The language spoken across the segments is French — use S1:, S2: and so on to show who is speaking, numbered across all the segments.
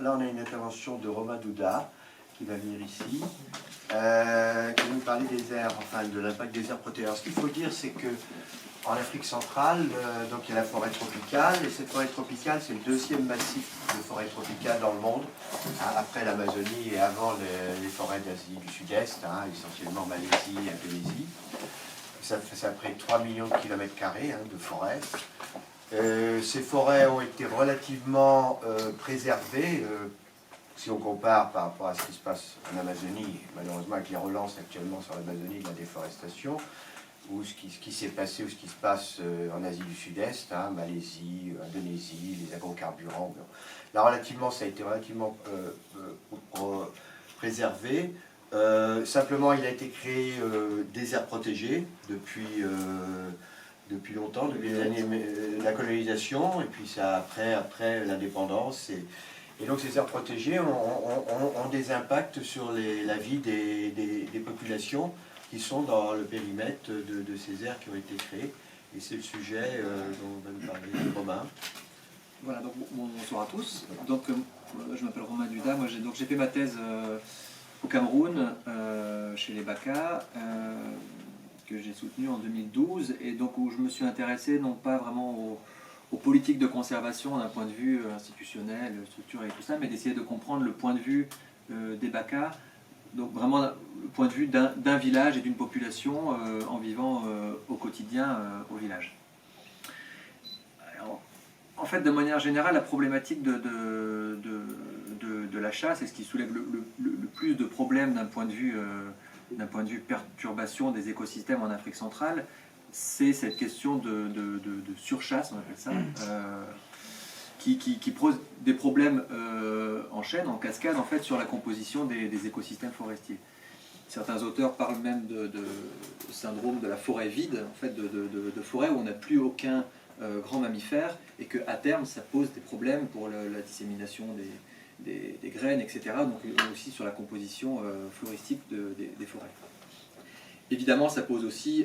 S1: là, on a une intervention de Romain Douda, qui va venir ici, qui va nous parler des aires, enfin de l'impact des aires protégées. Alors, ce qu'il faut dire, c'est que en Afrique centrale, donc il y a la forêt tropicale, et cette forêt tropicale, c'est le deuxième massif de forêt tropicale dans le monde, après l'Amazonie et avant les forêts d'Asie du Sud-Est, essentiellement Malaisie et Indonésie. Ça fait près de 3 millions de kilomètres carrés de forêt. Ces forêts ont été relativement préservées, si on compare par rapport à ce qui se passe en Amazonie, malheureusement avec les relances actuellement sur l'Amazonie de la déforestation, ou ce qui s'est passé ou ce qui se passe en Asie du Sud-Est, Malaisie, Indonésie, les agrocarburants. Là, relativement, ça a été relativement préservé. Simplement, il a été créé des aires protégées depuis longtemps, depuis les années de la colonisation, et puis ça après l'indépendance. Et donc ces aires protégées ont des impacts sur la vie des populations qui sont dans le périmètre de ces aires qui ont été créées. Et c'est le sujet dont va nous parler Romain.
S2: Voilà, donc bonsoir à tous. Donc, je m'appelle Romain Douda, moi j'ai fait ma thèse au Cameroun, chez les Baka, que j'ai soutenue en 2012, et donc où je me suis intéressé non pas vraiment aux politiques de conservation d'un point de vue institutionnel, structuré et tout ça, mais d'essayer de comprendre le point de vue des Baka, donc vraiment le point de vue d'un village et d'une population en vivant au quotidien au village. Alors, en fait, de manière générale, la problématique de la chasse, et ce qui soulève le plus de problèmes d'un point de vue perturbation des écosystèmes en Afrique centrale, c'est cette question de surchasse, on appelle ça, qui pose des problèmes en chaîne, en cascade, en fait, sur la composition des écosystèmes forestiers. Certains auteurs parlent même de syndrome de la forêt vide, en fait, de forêt où on n'a plus aucun grand mammifère, et qu'à terme, ça pose des problèmes pour la dissémination des graines, etc. Donc aussi sur la composition floristique des forêts. Évidemment, ça pose aussi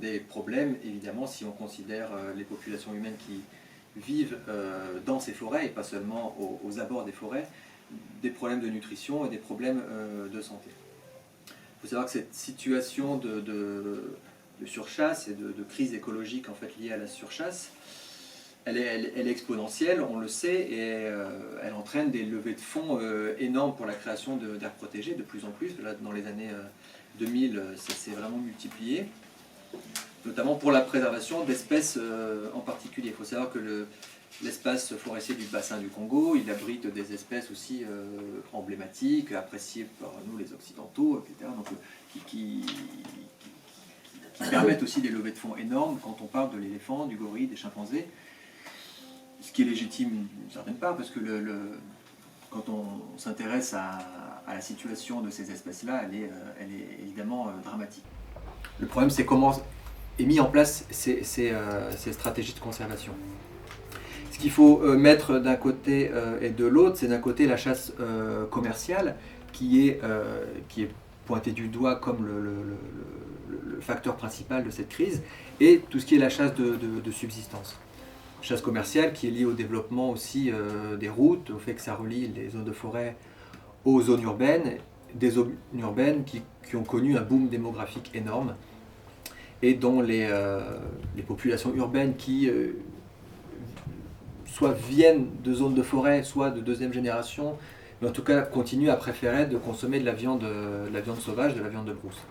S2: des problèmes, évidemment, si on considère les populations humaines qui vivent dans ces forêts, et pas seulement aux abords des forêts, des problèmes de nutrition et des problèmes de santé. Il faut savoir que cette situation de surchasse et de crise écologique en fait, liée à la surchasse, elle est exponentielle, on le sait, et elle entraîne des levées de fonds énormes pour la création d'aires protégées, de plus en plus. Là, dans les années 2000, ça s'est vraiment multiplié, notamment pour la préservation d'espèces en particulier. Il faut savoir que l'espace forestier du bassin du Congo, il abrite des espèces aussi emblématiques, appréciées par nous les Occidentaux, etc., donc, qui permettent aussi des levées de fonds énormes quand on parle de l'éléphant, du gorille, des chimpanzés, ce qui est légitime d'une certaine part, parce que quand on s'intéresse à la situation de ces espèces-là, elle est évidemment dramatique. Le problème, c'est comment est mis en place ces stratégies de conservation. Ce qu'il faut mettre d'un côté et de l'autre, c'est d'un côté la chasse commerciale, qui est pointée du doigt comme le facteur principal de cette crise, et tout ce qui est la chasse de subsistance. Chasse commerciale qui est liée au développement aussi des routes, au fait que ça relie les zones de forêt aux zones urbaines, des zones urbaines qui ont connu un boom démographique énorme, et dont les populations urbaines qui soit viennent de zones de forêt, soit de deuxième génération, mais en tout cas continuent à préférer de consommer de la viande sauvage, de la viande de brousse.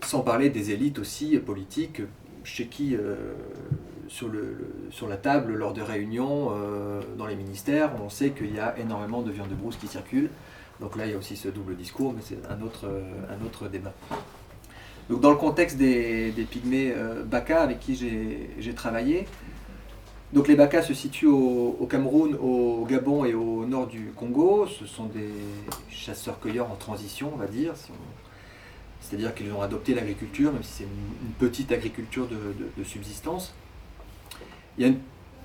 S2: Sans parler des élites aussi politiques, chez qui, sur la table, lors de réunions, dans les ministères, on sait qu'il y a énormément de viande de brousse qui circule. Donc là, il y a aussi ce double discours, mais c'est un autre débat. Donc dans le contexte des pygmées Baka avec qui j'ai travaillé, donc les Baka se situent au Cameroun, au Gabon et au nord du Congo. Ce sont des chasseurs-cueilleurs en transition, on va dire. C'est-à-dire qu'ils ont adopté l'agriculture, même si c'est une petite agriculture de subsistance. Il y a une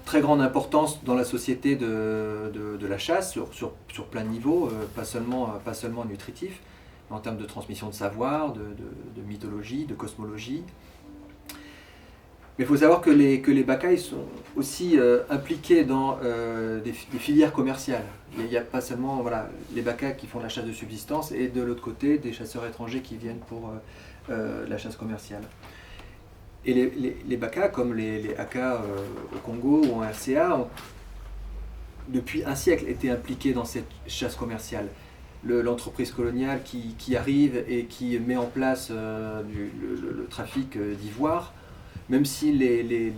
S2: très grande importance dans la société de la chasse sur plein de niveaux, pas seulement nutritif, mais en termes de transmission de savoir, de mythologie, de cosmologie. Mais il faut savoir que les BACA ils sont aussi impliqués dans des filières commerciales. Il n'y a pas seulement voilà, les BACA qui font la chasse de subsistance et de l'autre côté des chasseurs étrangers qui viennent pour la chasse commerciale. Et les BACA, comme les ACA au Congo ou en RCA, ont depuis un siècle été impliqués dans cette chasse commerciale. L'entreprise coloniale qui arrive et qui met en place le trafic d'ivoire, même si les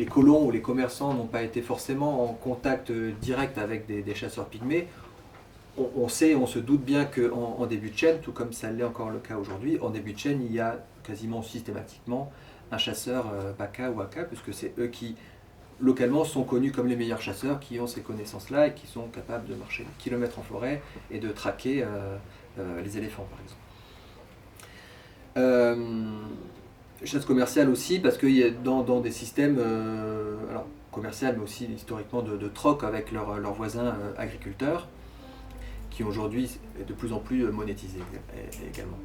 S2: colons ou les commerçants n'ont pas été forcément en contact direct avec des chasseurs pygmées, on se doute bien qu'en début de chaîne, tout comme ça l'est encore le cas aujourd'hui, en début de chaîne, il y a quasiment systématiquement un chasseur BACA ou ACA, puisque c'est eux qui, localement, sont connus comme les meilleurs chasseurs, qui ont ces connaissances-là et qui sont capables de marcher des kilomètres en forêt et de traquer les éléphants, par exemple. Chasse commerciale aussi, parce qu'il y a dans des systèmes alors, commerciaux, mais aussi historiquement de troc avec leurs voisins agriculteurs, qui aujourd'hui est de plus en plus monétisé également.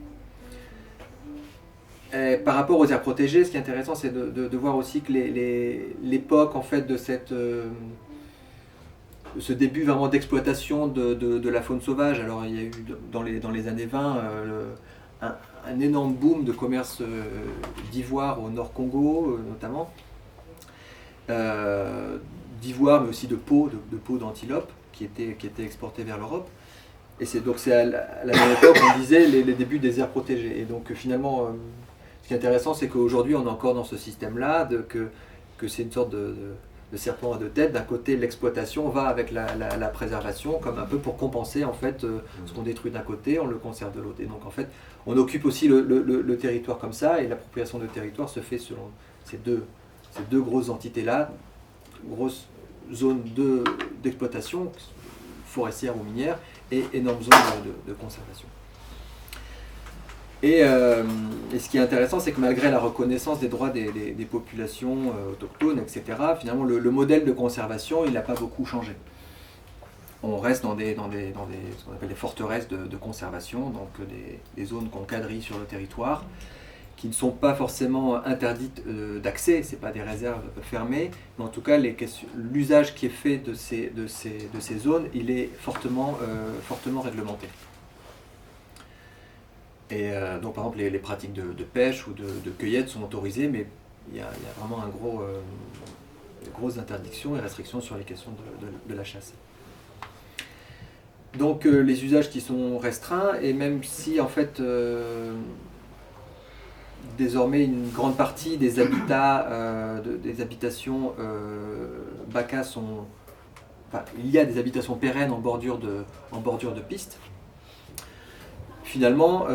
S2: Et par rapport aux aires protégées, ce qui est intéressant, c'est de voir aussi que l'époque en fait de ce début vraiment d'exploitation de la faune sauvage, alors il y a eu dans les années 20 un énorme boom de commerce d'ivoire au Nord Congo notamment, d'ivoire mais aussi de peau d'antilope qui était exportée vers l'Europe. Et c'est à la même époque on disait les débuts des aires protégées. Et donc finalement, ce qui est intéressant, c'est qu'aujourd'hui on est encore dans ce système-là, que c'est une sorte de serpent à deux têtes. D'un côté, l'exploitation va avec la préservation, comme un peu pour compenser en fait ce qu'on détruit d'un côté, on le conserve de l'autre. Et donc en fait, on occupe aussi le territoire comme ça, et l'appropriation de territoire se fait selon ces deux grosses entités-là, grosses zones d'exploitation, forestière ou minière, et énormes zones de conservation. Et ce qui est intéressant, c'est que malgré la reconnaissance des droits des populations autochtones, etc., finalement le modèle de conservation, il n'a pas beaucoup changé. On reste dans ce qu'on appelle des forteresses de conservation, donc des zones qu'on quadrille sur le territoire, qui ne sont pas forcément interdites d'accès, ce n'est pas des réserves fermées, mais en tout cas l'usage qui est fait de ces zones, il est fortement réglementé. Et donc par exemple les pratiques de pêche ou de cueillette sont autorisées, mais il y a vraiment de grosses interdictions et restrictions sur les questions de la chasse. Donc les usages qui sont restreints, et même si en fait désormais une grande partie des des habitations BACA sont... Enfin, il y a des habitations pérennes en bordure de pistes. Finalement,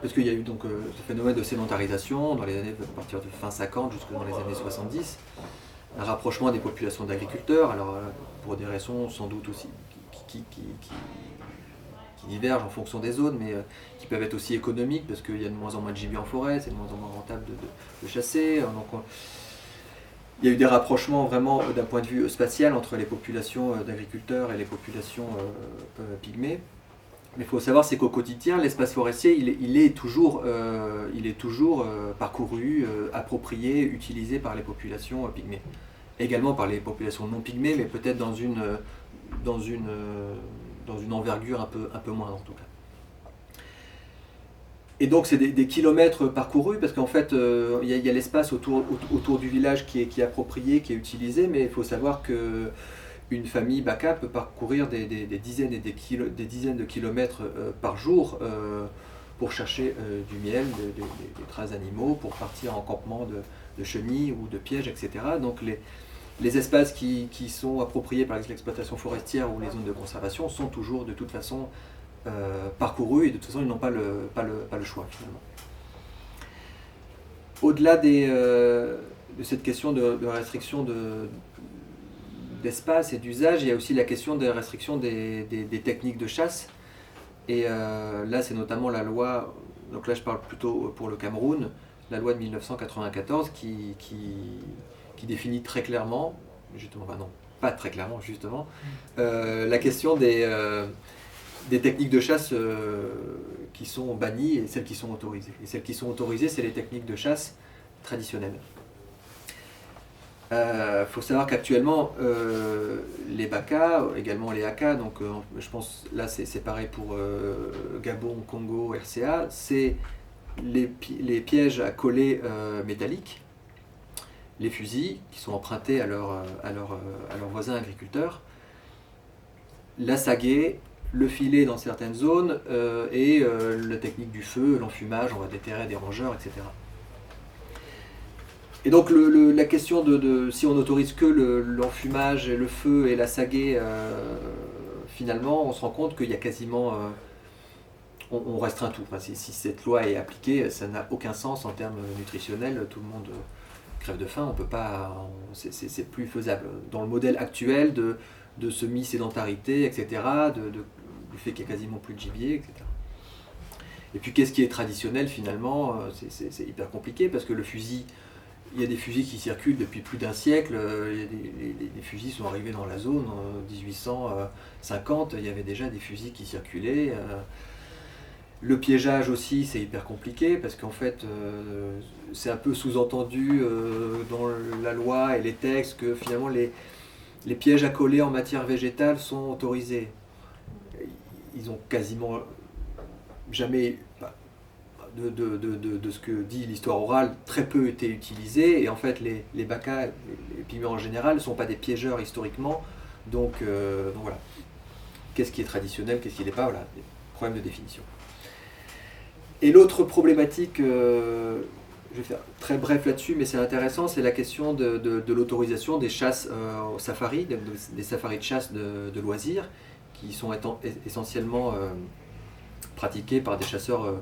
S2: parce qu'il y a eu donc ce phénomène de sédentarisation dans les années, à partir de fin 50 jusqu'à dans les années 70, un rapprochement des populations d'agriculteurs, alors pour des raisons sans doute aussi qui divergent en fonction des zones, mais qui peuvent être aussi économiques, parce qu'il y a de moins en moins de gibier en forêt, c'est de moins en moins rentable de chasser. Donc, il y a eu des rapprochements vraiment d'un point de vue spatial entre les populations d'agriculteurs et les populations pygmées. Mais il faut savoir, c'est qu'au quotidien, l'espace forestier, il est toujours parcouru, approprié, utilisé par les populations pygmées. Également par les populations non pygmées, mais peut-être dans une envergure un peu moindre en tout cas. Et donc c'est des kilomètres parcourus, parce qu'en fait, il y a l'espace autour du village qui est approprié, qui est utilisé, mais il faut savoir que une famille BACA peut parcourir des dizaines de kilomètres par jour pour chercher du miel, des traces d'animaux, pour partir en campement de chenilles ou de pièges, etc. Donc les espaces qui sont appropriés par l'exploitation forestière ou les zones de conservation sont toujours de toute façon parcourus, et de toute façon ils n'ont pas le choix finalement. Au-delà de cette question de restriction d'espace et d'usage, il y a aussi la question des restrictions des techniques de chasse. Et là, c'est notamment la loi, donc là je parle plutôt pour le Cameroun, la loi de 1994 qui définit très clairement, justement, enfin non, pas très clairement justement, la question des techniques de chasse qui sont bannies et celles qui sont autorisées. Et celles qui sont autorisées, c'est les techniques de chasse traditionnelle. Faut savoir qu'actuellement, les BACA, également les ACA, donc je pense là c'est pareil pour Gabon, Congo, RCA, c'est les pièges à coller métalliques, les fusils qui sont empruntés à leurs voisins agriculteurs, la sagaie, le filet dans certaines zones et la technique du feu, l'enfumage, on va déterrer des rongeurs, etc. Et donc la question de si on n'autorise que l'enfumage, le feu et la sagaie, finalement on se rend compte qu'il y a quasiment... on restreint tout. Enfin, si cette loi est appliquée, ça n'a aucun sens en termes nutritionnels, tout le monde crève de faim, on peut pas, c'est plus faisable. Dans le modèle actuel de semi-sédentarité, etc., du fait qu'il n'y a quasiment plus de gibier, etc. Et puis qu'est-ce qui est traditionnel finalement, c'est hyper compliqué parce que le fusil, il y a des fusils qui circulent depuis plus d'un siècle, les fusils sont arrivés dans la zone en 1850, il y avait déjà des fusils qui circulaient. Le piégeage aussi, c'est hyper compliqué parce qu'en fait, c'est un peu sous-entendu dans la loi et les textes que finalement les pièges à coller en matière végétale sont autorisés. Ils ont quasiment jamais, de ce que dit l'histoire orale, très peu été utilisés. Et en fait, les BACA, les pigments en général, ne sont pas des piégeurs historiquement. Donc voilà. Qu'est-ce qui est traditionnel, qu'est-ce qui n'est pas, voilà, des problèmes de définition. Et l'autre problématique, je vais faire très bref là-dessus, mais c'est intéressant, c'est la question de l'autorisation des chasses au safari, des safaris de chasse de loisirs, qui sont essentiellement pratiqués par des chasseurs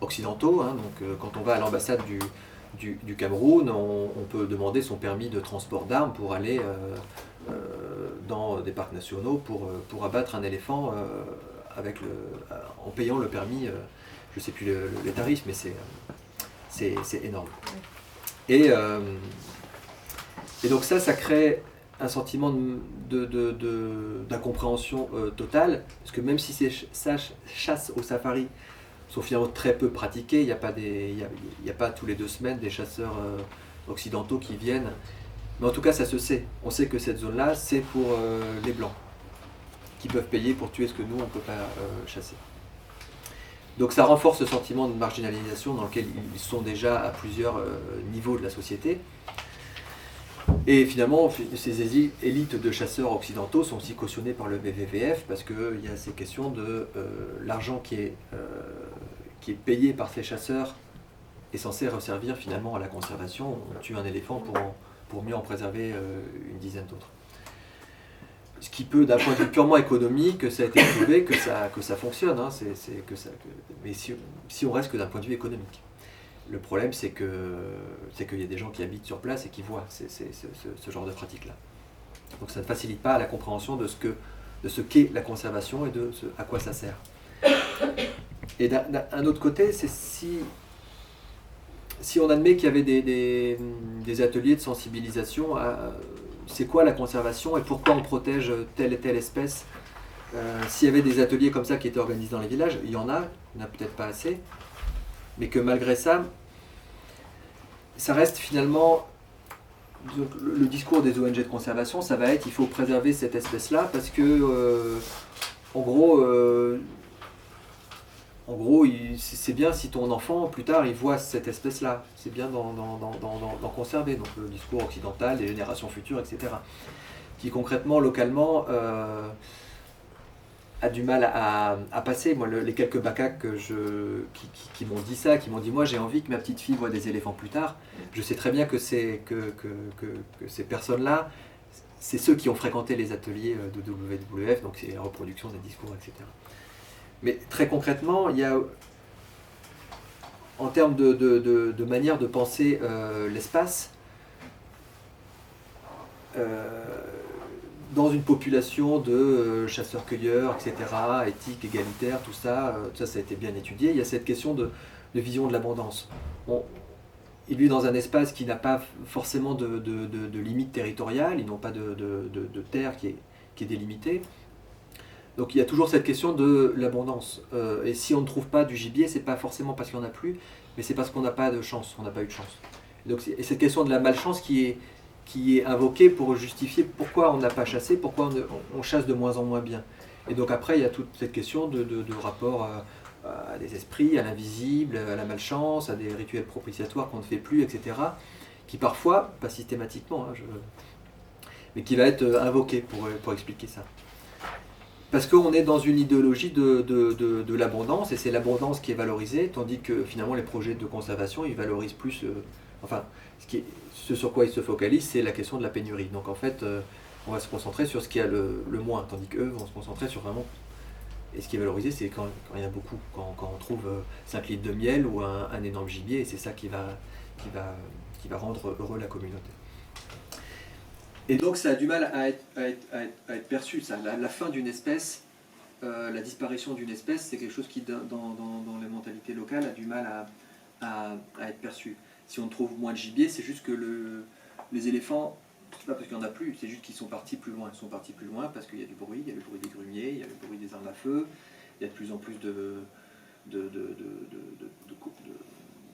S2: occidentaux. Hein. Donc quand on va à l'ambassade du Cameroun, on peut demander son permis de transport d'armes pour aller dans des parcs nationaux pour abattre un éléphant en payant le permis. Je ne sais plus les tarifs, mais c'est énorme. Et donc ça crée un sentiment d'incompréhension totale, parce que même si ces chasses au safari sont finalement très peu pratiquées, il n'y a pas tous les 2 semaines des chasseurs occidentaux qui viennent, mais en tout cas ça se sait. On sait que cette zone-là, c'est pour les Blancs, qui peuvent payer pour tuer ce que nous, on ne peut pas chasser. Donc ça renforce ce sentiment de marginalisation dans lequel ils sont déjà à plusieurs niveaux de la société. Et finalement, ces élites de chasseurs occidentaux sont aussi cautionnées par le WWF parce qu'il y a ces questions de l'argent qui est payé par ces chasseurs est censé resservir finalement à la conservation. On tue un éléphant pour mieux en préserver une dizaine d'autres. Ce qui peut, d'un point de vue purement économique, ça a été prouvé que ça fonctionne, hein, mais si on reste que d'un point de vue économique. Le problème, c'est qu'il y a des gens qui habitent sur place et qui voient ce genre de pratique-là. Donc ça ne facilite pas la compréhension de ce qu'est la conservation et de à quoi ça sert. Et d'un autre côté, c'est si on admet qu'il y avait des ateliers de sensibilisation à c'est quoi la conservation et pourquoi on protège telle et telle espèce. S'il y avait des ateliers comme ça qui étaient organisés dans les villages, il y en a peut-être pas assez, mais que malgré ça, ça reste finalement, le discours des ONG de conservation, ça va être il faut préserver cette espèce-là parce que, en gros, c'est bien si ton enfant, plus tard, il voit cette espèce-là. C'est bien d'en conserver. Donc le discours occidental, des générations futures, etc. Qui concrètement, localement, a du mal à passer. Moi, les quelques BACA qui m'ont dit ça, qui m'ont dit « moi j'ai envie que ma petite fille voit des éléphants plus tard », je sais très bien que ces personnes-là, c'est ceux qui ont fréquenté les ateliers de WWF, donc c'est la reproduction des discours, etc. Mais très concrètement, il y a, en termes de manière de penser l'espace, dans une population de chasseurs-cueilleurs, etc., éthique, égalitaire, tout ça a été bien étudié. Il y a cette question de vision de l'abondance. Ils vivent dans un espace qui n'a pas forcément de limite territoriale, ils n'ont pas de terre qui est délimitée. Donc il y a toujours cette question de l'abondance. Et si on ne trouve pas du gibier, c'est pas forcément parce qu'il n'y en a plus, mais c'est parce qu'on n'a pas de chance, on n'a pas eu de chance. Donc c'est cette question de la malchance qui est invoquée pour justifier pourquoi on n'a pas chassé, pourquoi on chasse de moins en moins bien. Et donc après, il y a toute cette question de rapport à des esprits, à l'invisible, à la malchance, à des rituels propitiatoires qu'on ne fait plus, etc. Qui parfois, pas systématiquement, hein, mais qui va être invoqué pour expliquer ça. Parce qu'on est dans une idéologie de l'abondance, et c'est l'abondance qui est valorisée, tandis que finalement les projets de conservation, ils valorisent plus... ce sur quoi ils se focalisent, c'est la question de la pénurie. Donc en fait, on va se concentrer sur ce qui a le moins, tandis qu'eux vont se concentrer sur vraiment... Et ce qui est valorisé, c'est quand il y en a beaucoup, quand on trouve 5 litres de miel ou un énorme gibier, et c'est ça qui va rendre heureux la communauté. Et donc ça a du mal à être perçu, ça. La fin d'une espèce, la disparition d'une espèce, c'est quelque chose qui, dans les mentalités locales, a du mal à être perçu. Si on trouve moins de gibier, c'est juste que les éléphants, c'est pas parce qu'il n'y en a plus, c'est juste qu'ils sont partis plus loin. Ils sont partis plus loin parce qu'il y a du bruit, il y a le bruit des grumiers, il y a le bruit des armes à feu, il y a de plus en plus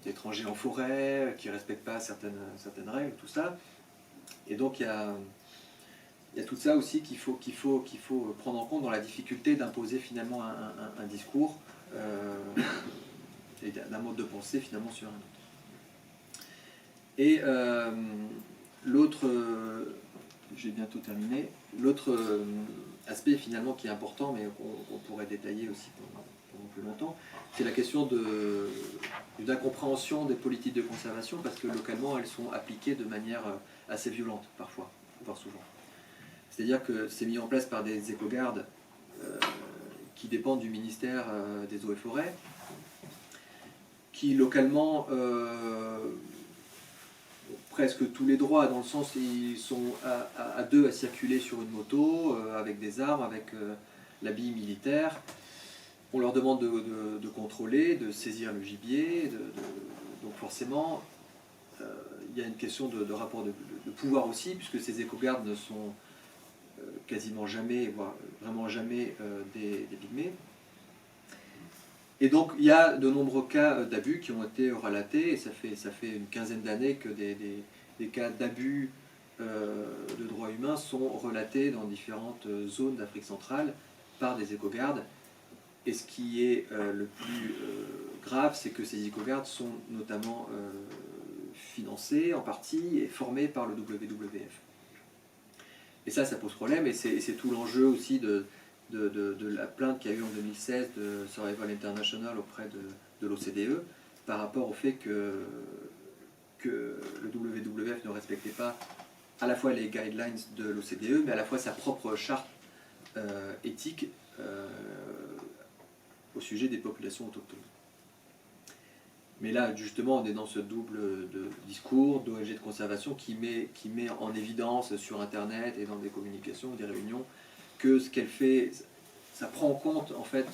S2: d'étrangers en forêt qui ne respectent pas certaines règles, tout ça. Et donc il y a tout ça aussi qu'il faut prendre en compte dans la difficulté d'imposer finalement un discours et d'un mode de pensée finalement sur un autre. Et l'autre, j'ai bientôt terminé, l'autre aspect finalement qui est important, mais qu'on pourrait détailler aussi pendant plus longtemps, c'est la question d'incompréhension des politiques de conservation, parce que localement elles sont appliquées de manière assez violente parfois, voire souvent. C'est-à-dire que c'est mis en place par des écogardes qui dépendent du ministère des Eaux et Forêts, qui localement presque tous les droits, dans le sens où ils sont à deux à circuler sur une moto, avec des armes, avec l'habit militaire. On leur demande de contrôler, de saisir le gibier, donc forcément, il y a une question de rapport de pouvoir aussi, puisque ces écogardes ne sont quasiment jamais, voire vraiment jamais des pygmées. Et donc il y a de nombreux cas d'abus qui ont été relatés, et ça fait une quinzaine d'années que des cas d'abus de droits humains sont relatés dans différentes zones d'Afrique centrale par des écogardes. Et ce qui est le plus grave, c'est que ces écogardes sont notamment financés en partie et formés par le WWF. Et ça pose problème, et c'est tout l'enjeu aussi de la plainte qu'il y a eu en 2016 de Survival International auprès de l'OCDE par rapport au fait que le WWF ne respectait pas à la fois les guidelines de l'OCDE, mais à la fois sa propre charte éthique au sujet des populations autochtones. Mais là, justement, on est dans ce double discours d'ONG de conservation qui met en évidence sur Internet et dans des communications, des réunions, que ce qu'elle fait, ça prend en compte en fait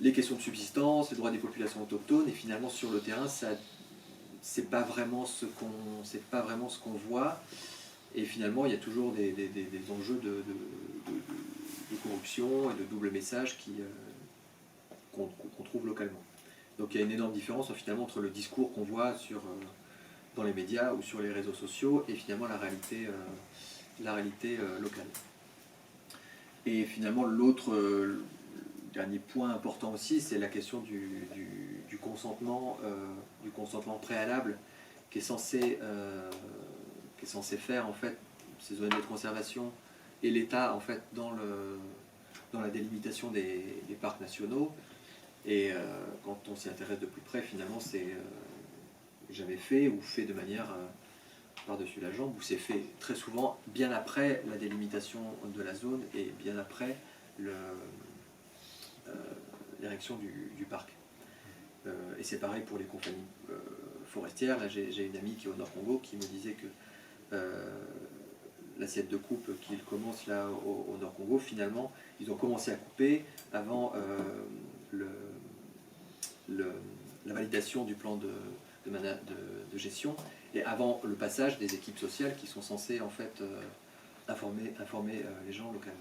S2: les questions de subsistance, les droits des populations autochtones, et finalement sur le terrain, c'est pas vraiment ce qu'on voit, et finalement il y a toujours des enjeux de corruption et de double message qu'on trouve localement. Donc il y a une énorme différence finalement entre le discours qu'on voit dans les médias ou sur les réseaux sociaux et finalement la réalité locale. Et finalement l'autre dernier point important aussi, c'est la question du consentement préalable qui est censé faire en fait ces ONG de conservation et l'État en fait dans la délimitation des parcs nationaux. Et quand on s'y intéresse de plus près, finalement, c'est jamais fait ou fait de manière par-dessus la jambe, ou c'est fait très souvent bien après la délimitation de la zone et bien après l'érection du parc. Et c'est pareil pour les compagnies forestières. Là, j'ai une amie qui est au Nord-Congo qui me disait que l'assiette de coupe qu'ils commencent là au Nord-Congo, finalement, ils ont commencé à couper avant la validation du plan de gestion et avant le passage des équipes sociales qui sont censées en fait informer les gens localement.